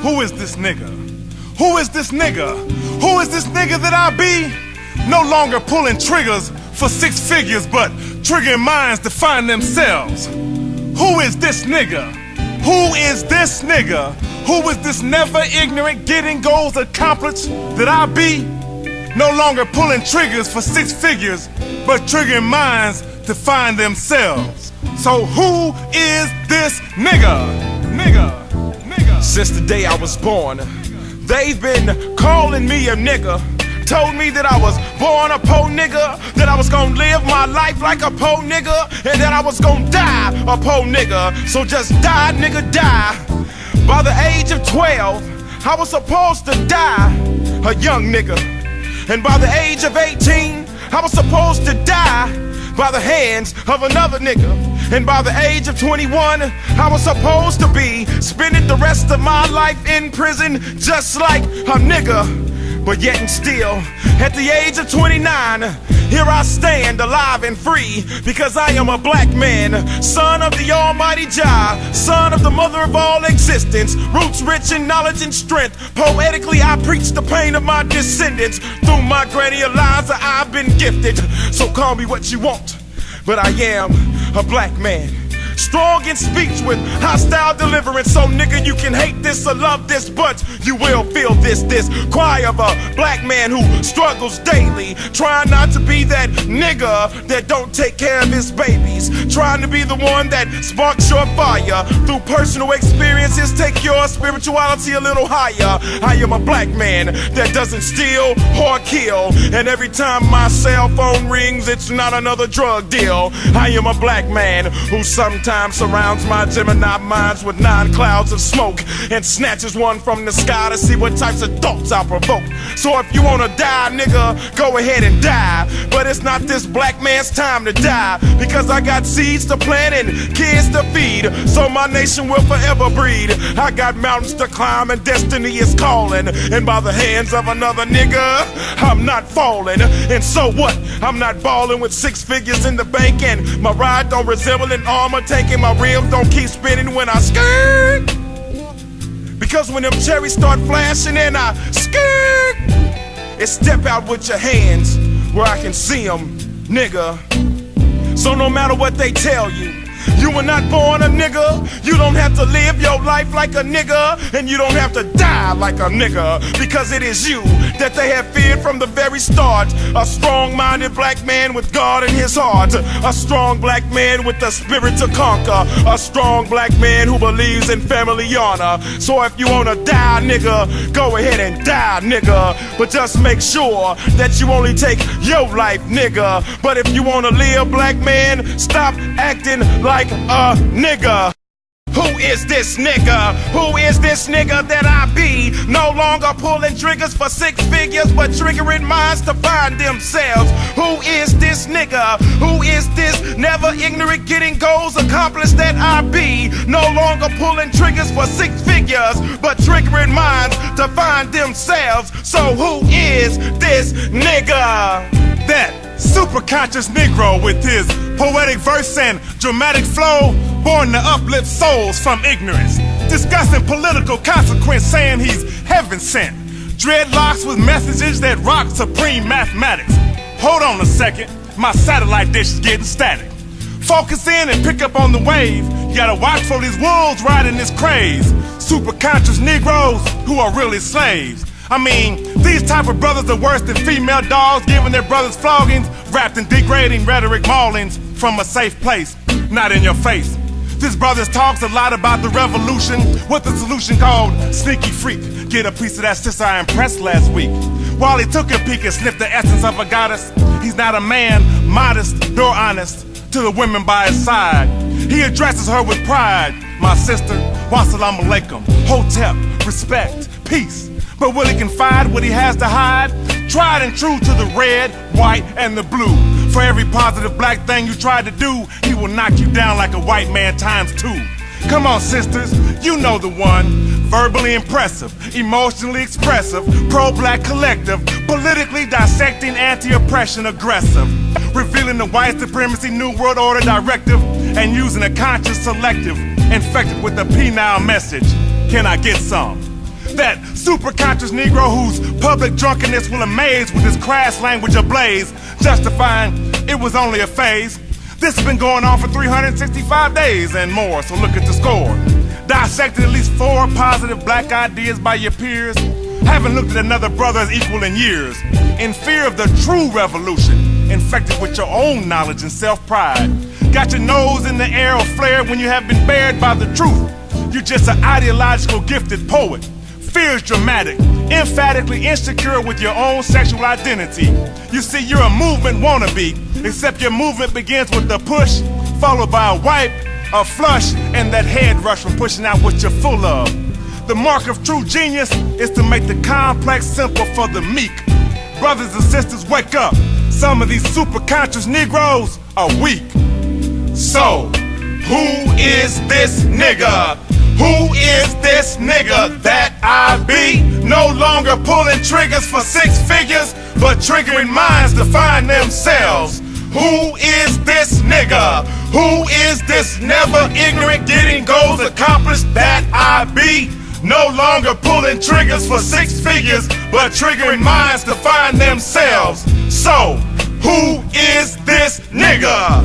Who is this nigga? Who is this nigga? Who is this nigga that I be? No longer pulling triggers for 6 figures, but triggering minds to find themselves. Who is this nigga? Who is this nigga? Who is this never ignorant, getting goals accomplished that I be? No longer pulling triggers for 6 figures, but triggering minds to find themselves. So who is this nigga? Since the day I was born, they've been calling me a nigga. Told me that I was born a po nigga, that I was gonna live my life like a po nigga, and that I was gonna die a po nigga. So just die, nigga, die. By the age of 12, I was supposed to die a young nigga. And by the age of 18, I was supposed to die by the hands of another nigga. And by the age of 21, I was supposed to be spending the rest of my life in prison just like a nigga. But yet and still, at the age of 29, here I stand alive and free, because I am a black man, son of the almighty Jah, son of the mother of all existence, roots rich in knowledge and strength. Poetically I preach the pain of my descendants. Through my granny Eliza I've been gifted. So call me what you want, but I am a black man, strong in speech with hostile deliverance. So nigga, you can hate this or love this, but you will feel this cry of a black man who struggles daily, trying not to be that nigga that don't take care of his babies, trying to be the one that sparks your fire. Through personal experiences, take your spirituality a little higher. I am a black man that doesn't steal or kill, and every time my cell phone rings, it's not another drug deal. I am a black man who sometimes surrounds my Gemini minds with 9 clouds of smoke and snatches one from the sky to see what types of thoughts I provoke. So if you wanna die, nigga, go ahead and die. But it's not this black man's time to die, because I got seeds to plant and kids to feed, so my nation will forever breed. I got mountains to climb and destiny is calling, and by the hands of another nigga, I'm not falling. And so what? I'm not balling with 6 figures in the bank, and my ride don't resemble an armor tanking. My rims don't keep spinning when I skirt, because when them cherries start flashing and I skirt, it's step out with your hands where I can see them, nigga. So no matter what they tell you, you were not born a nigga. You don't have to live your life like a nigga, and you don't have to die like a nigga, because it is you that they have feared from the very start. A strong-minded black man with God in his heart, a strong black man with the spirit to conquer, a strong black man who believes in family honor. So if you wanna die, nigga, go ahead and die, nigga, but just make sure that you only take your life, nigga. But if you wanna live, black man, stop acting like a nigga. Who is this nigga? Who is this nigga that I be? No longer pulling triggers for 6 figures, but triggering minds to find themselves. Who is this nigga? Who is this never ignorant, getting goals accomplished that I be? No longer pulling triggers for 6 figures, but triggering minds to find themselves. So who is this nigga? That super conscious Negro with his poetic verse and dramatic flow, born to uplift souls from ignorance, discussing political consequence, saying he's heaven sent, dreadlocks with messages that rock supreme mathematics. Hold on a second, my satellite dish is getting static. Focus in and pick up on the wave. You gotta watch for these wolves riding this craze. Super conscious Negroes who are really slaves. I mean, these type of brothers are worse than female dogs giving their brothers floggings, wrapped in degrading rhetoric maulings from a safe place, not in your face. This brother talks a lot about the revolution with a solution called sneaky freak. Get a piece of that sister I impressed last week. While he took a peek and sniffed the essence of a goddess, he's not a man, modest nor honest to the women by his side. He addresses her with pride. My sister, wassalamu alaikum, hotep, respect, peace. But will he confide what he has to hide? Tried and true to the red, white, and the blue. For every positive black thing you try to do, he will knock you down like a white man times 2. Come on, sisters, you know the one. Verbally impressive, emotionally expressive, pro-black collective, politically dissecting, anti-oppression aggressive, revealing the white supremacy New World Order directive, and using a conscious selective, infected with the penile message. Can I get some? That super conscious Negro whose public drunkenness will amaze with his crass language ablaze, justifying it was only a phase. This has been going on for 365 days and more, so look at the score. Dissected at least 4 positive black ideas by your peers. Haven't looked at another brother as equal in years. In fear of the true revolution, infected with your own knowledge and self-pride. Got your nose in the air or flared when you have been bared by the truth. You're just an ideological gifted poet. Fear is dramatic, emphatically insecure with your own sexual identity. You see, you're a movement wannabe, except your movement begins with a push, followed by a wipe, a flush, and that head rush from pushing out what you're full of. The mark of true genius is to make the complex simple for the meek. Brothers and sisters, wake up. Some of these super conscious Negroes are weak. So, who is this nigga? Who is this nigga that I be? No longer pulling triggers for 6 figures, but triggering minds to find themselves. Who is this nigga? Who is this never ignorant getting goals accomplished that I be? No longer pulling triggers for 6 figures, but triggering minds to find themselves. So, who is this nigga?